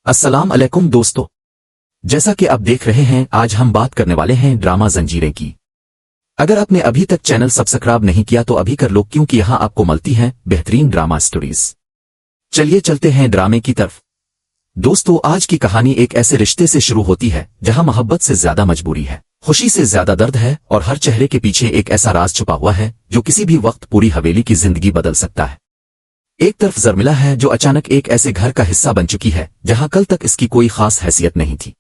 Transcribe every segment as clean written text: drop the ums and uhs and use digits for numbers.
अस्सलाम अलैकुम दोस्तों, जैसा कि आप देख रहे हैं आज हम बात करने वाले हैं ड्रामा जंजीरें की। अगर आपने अभी तक चैनल सब्सक्राइब नहीं किया तो अभी कर लो, क्योंकि यहां आपको मिलती हैं बेहतरीन ड्रामा स्टोरीज। चलिए चलते हैं ड्रामे की तरफ। दोस्तों, आज की कहानी एक ऐसे रिश्ते से शुरू होती है जहां मोहब्बत से ज्यादा मजबूरी है, खुशी से ज्यादा दर्द है और हर चेहरे के पीछे एक ऐसा राज छुपा हुआ है जो किसी भी वक्त पूरी हवेली की जिंदगी बदल सकता है। एक तरफ जर्मिला है जो अचानक एक ऐसे घर का हिस्सा बन चुकी है जहां कल तक इसकी कोई खास हैसियत नहीं थी,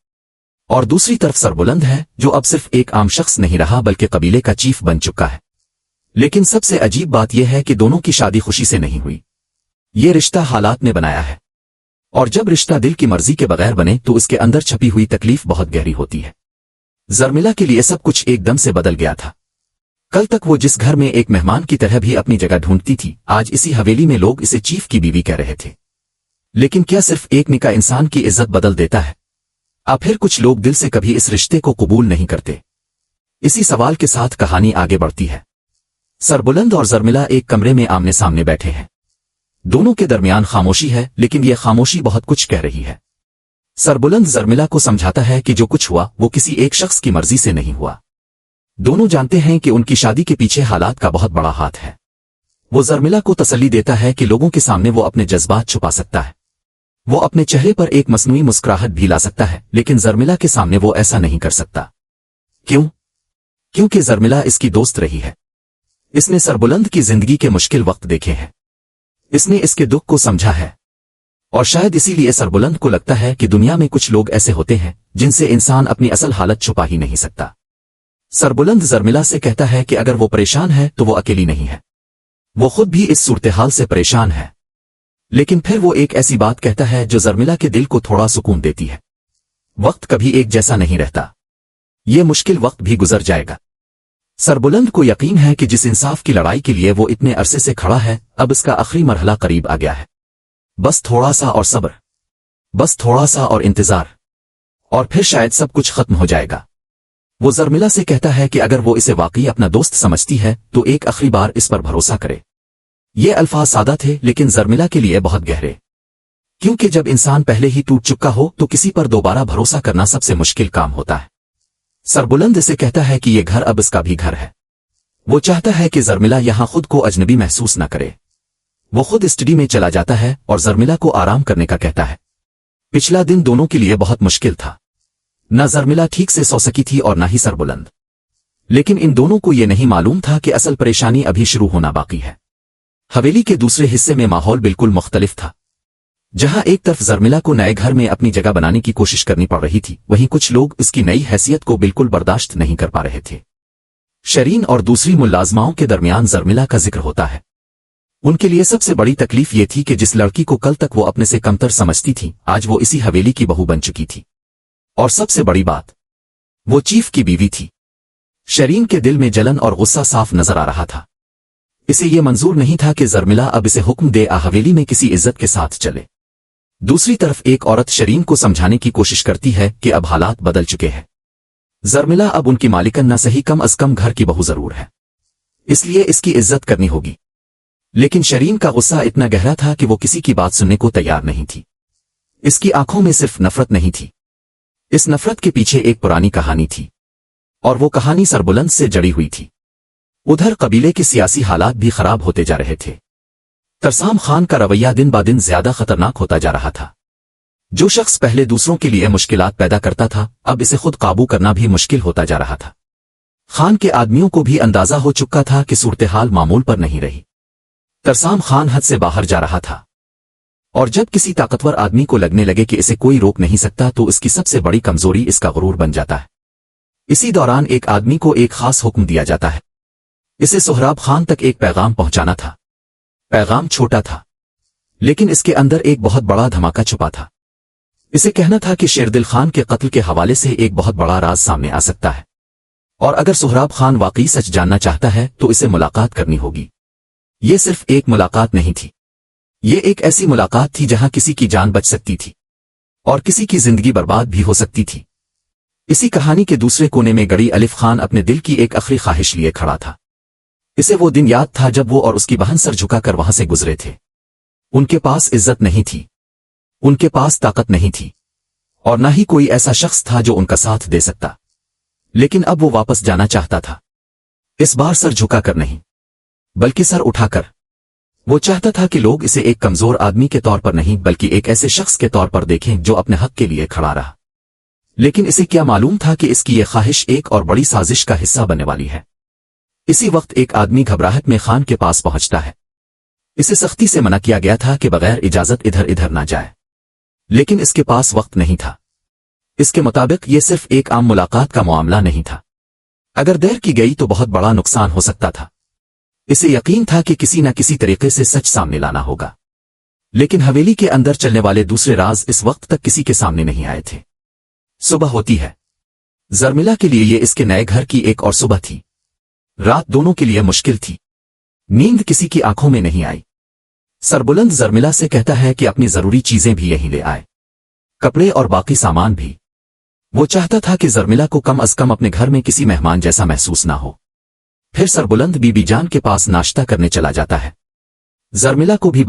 और दूसरी तरफ सरबुलंद है जो अब सिर्फ एक आम शख्स नहीं रहा बल्कि कबीले का चीफ बन चुका है। लेकिन सबसे अजीब बात यह है कि दोनों की शादी खुशी से नहीं हुई, ये रिश्ता हालात ने बनाया है, और जब रिश्ता दिल की मर्जी के बगैर बने तो इसके अंदर छपी हुई तकलीफ बहुत गहरी होती है। जर्मिला के लिए सब कुछ एकदम से बदल गया था। कल तक वो जिस घर में एक मेहमान की तरह भी अपनी जगह ढूंढती थी, आज इसी हवेली में लोग इसे चीफ की बीवी कह रहे थे। लेकिन क्या सिर्फ एक निकाह इंसान की इज्जत बदल देता है? अब फिर कुछ लोग दिल से कभी इस रिश्ते को कबूल नहीं करते। इसी सवाल के साथ कहानी आगे बढ़ती है। सरबुलंद और जर्मिला एक कमरे में आमने सामने बैठे हैं। दोनों के दरमियान खामोशी है, लेकिन यह खामोशी बहुत कुछ कह रही है। सरबुलंद जर्मिला को समझाता है कि जो कुछ हुआ वो किसी एक शख्स की मर्जी से नहीं हुआ। दोनों जानते हैं कि उनकी शादी के पीछे हालात का बहुत बड़ा हाथ है। वो जर्मिला को तसल्ली देता है कि लोगों के सामने वो अपने जज्बात छुपा सकता है, वो अपने चेहरे पर एक मसनूई मुस्कुराहट भी ला सकता है, लेकिन जर्मिला के सामने वो ऐसा नहीं कर सकता। क्यों? क्योंकि जर्मिला इसकी दोस्त रही है। इसने सरबुलंद की जिंदगी के मुश्किल वक्त देखे हैं, इसने इसके दुख को समझा है, और शायद इसीलिए सरबुलंद को लगता है कि दुनिया में कुछ लोग ऐसे होते हैं जिनसे इंसान अपनी असल हालत छुपा ही नहीं सकता। सरबुलंद जर्मिला से कहता है कि अगर वो परेशान है तो वो अकेली नहीं है, वो खुद भी इस सूरत-ए-हाल से परेशान है। लेकिन फिर वो एक ऐसी बात कहता है जो जर्मिला के दिल को थोड़ा सुकून देती है। वक्त कभी एक जैसा नहीं रहता, ये मुश्किल वक्त भी गुजर जाएगा। सरबुलंद को यकीन है कि जिस इंसाफ की लड़ाई के लिए वो इतने अरसे से खड़ा है, अब इसका आखिरी मरहला करीब आ गया है। बस थोड़ा सा और सब्र, बस थोड़ा सा और इंतजार, और फिर शायद सब कुछ खत्म हो जाएगा। वो जर्मिला से कहता है कि अगर वो इसे वाकई अपना दोस्त समझती है तो एक आखिरी बार इस पर भरोसा करे। ये अल्फाज सादा थे, लेकिन जर्मिला के लिए बहुत गहरे, क्योंकि जब इंसान पहले ही टूट चुका हो तो किसी पर दोबारा भरोसा करना सबसे मुश्किल काम होता है। सरबुलंद इसे कहता है कि ये घर अब इसका भी घर है। वो चाहता है कि जर्मिला यहां खुद को अजनबी महसूस न करे। वो खुद स्टडी में चला जाता है और जर्मिला को आराम करने का कहता है। पिछला दिन दोनों के लिए बहुत मुश्किल था। न जर्मिला ठीक से सो सकी थी और न ही सरबुलंद, लेकिन इन दोनों को यह नहीं मालूम था कि असल परेशानी अभी शुरू होना बाकी है। हवेली के दूसरे हिस्से में माहौल बिल्कुल मुख्तलिफ था। जहां एक तरफ जर्मिला को नए घर में अपनी जगह बनाने की कोशिश करनी पड़ रही थी, वहीं कुछ लोग इसकी नई हैसियत को बिल्कुल बर्दाश्त नहीं कर पा रहे थे। शरीन और दूसरी मुलाजमाओं के दरमियान जर्मिला का जिक्र होता है। उनके लिए सबसे बड़ी तकलीफ ये थी कि जिस लड़की को कल तक वो अपने से कमतर समझती थी, आज वो इसी हवेली की बहू बन चुकी थी, और सबसे बड़ी बात, वो चीफ की बीवी थी। शरीन के दिल में जलन और गुस्सा साफ नजर आ रहा था। इसे ये मंजूर नहीं था कि जर्मिला अब इसे हुक्म दे हवेली में किसी इज्जत के साथ चले। दूसरी तरफ एक औरत शरीन को समझाने की कोशिश करती है कि अब हालात बदल चुके हैं। जर्मिला अब उनकी मालिकन न सही कम अज कम घर की बहू जरूर है, इसलिए इसकी इज्जत करनी होगी। लेकिन शरीन का गुस्सा इतना गहरा था कि वो किसी की बात सुनने को तैयार नहीं थी। इसकी आंखों में सिर्फ नफरत नहीं थी, इस नफरत के पीछे एक पुरानी कहानी थी, और वो कहानी सरबुलंद से जड़ी हुई थी। उधर कबीले के सियासी हालात भी खराब होते जा रहे थे। तरसाम खान का रवैया दिन ब दिन ज्यादा खतरनाक होता जा रहा था। जो शख्स पहले दूसरों के लिए मुश्किलात पैदा करता था, अब इसे खुद काबू करना भी मुश्किल होता जा रहा था। खान के आदमियों को भी अंदाजा हो चुका था कि सूरत-ए-हाल मामूल पर नहीं रही। तरसाम खान हद से बाहर जा रहा था, और जब किसी ताकतवर आदमी को लगने लगे कि इसे कोई रोक नहीं सकता तो इसकी सबसे बड़ी कमजोरी इसका गुरूर बन जाता है। इसी दौरान एक आदमी को एक खास हुक्म दिया जाता है। इसे सोहराब खान तक एक पैगाम पहुंचाना था। पैगाम छोटा था, लेकिन इसके अंदर एक बहुत बड़ा धमाका छुपा था। इसे कहना था कि शेरदिल खान के कत्ल के हवाले से एक बहुत बड़ा राज सामने आ सकता है, और अगर सोहराब खान वाकई सच जानना चाहता है तो इसे मुलाकात करनी होगी। ये सिर्फ एक मुलाकात नहीं थी, ये एक ऐसी मुलाकात थी जहां किसी की जान बच सकती थी और किसी की जिंदगी बर्बाद भी हो सकती थी। इसी कहानी के दूसरे कोने में गड़ी अलिफ खान अपने दिल की एक आखिरी ख्वाहिश लिए खड़ा था। इसे वो दिन याद था जब वो और उसकी बहन सर झुकाकर वहां से गुजरे थे। उनके पास इज्जत नहीं थी, उनके पास ताकत नहीं थी और न ही कोई ऐसा शख्स था जो उनका साथ दे सकता। लेकिन अब वो वापस जाना चाहता था, इस बार सर झुकाकर नहीं बल्कि सर उठाकर। वो चाहता था कि लोग इसे एक कमजोर आदमी के तौर पर नहीं बल्कि एक ऐसे शख्स के तौर पर देखें जो अपने हक के लिए खड़ा रहा। लेकिन इसे क्या मालूम था कि इसकी ये ख्वाहिश एक और बड़ी साजिश का हिस्सा बनने वाली है। इसी वक्त एक आदमी घबराहट में खान के पास पहुंचता है। इसे सख्ती से मना किया गया था कि बगैर इजाजत इधर इधर ना जाए, लेकिन इसके पास वक्त नहीं था। इसके मुताबिक ये सिर्फ एक आम मुलाकात का मामला नहीं था। अगर देर की गई तो बहुत बड़ा नुकसान हो सकता था। इसे यकीन था कि किसी न किसी तरीके से सच सामने लाना होगा। लेकिन हवेली के अंदर चलने वाले दूसरे राज इस वक्त तक किसी के सामने नहीं आए थे। सुबह होती है। जर्मिला के लिए ये इसके नए घर की एक और सुबह थी। रात दोनों के लिए मुश्किल थी। नींद किसी की आंखों में नहीं आई। सरबुलंद जर्मिला से कहता है कि अपनी जरूरी चीजें भी यहीं ले आए, कपड़े और बाकी सामान भी। वो चाहता था कि जर्मिला को कम अज कम अपने घर में किसी मेहमान जैसा महसूस ना हो। फिर सरबुलंद बीबी जान के पास नाश्ता करने चला जाता है। जर्मिला को भी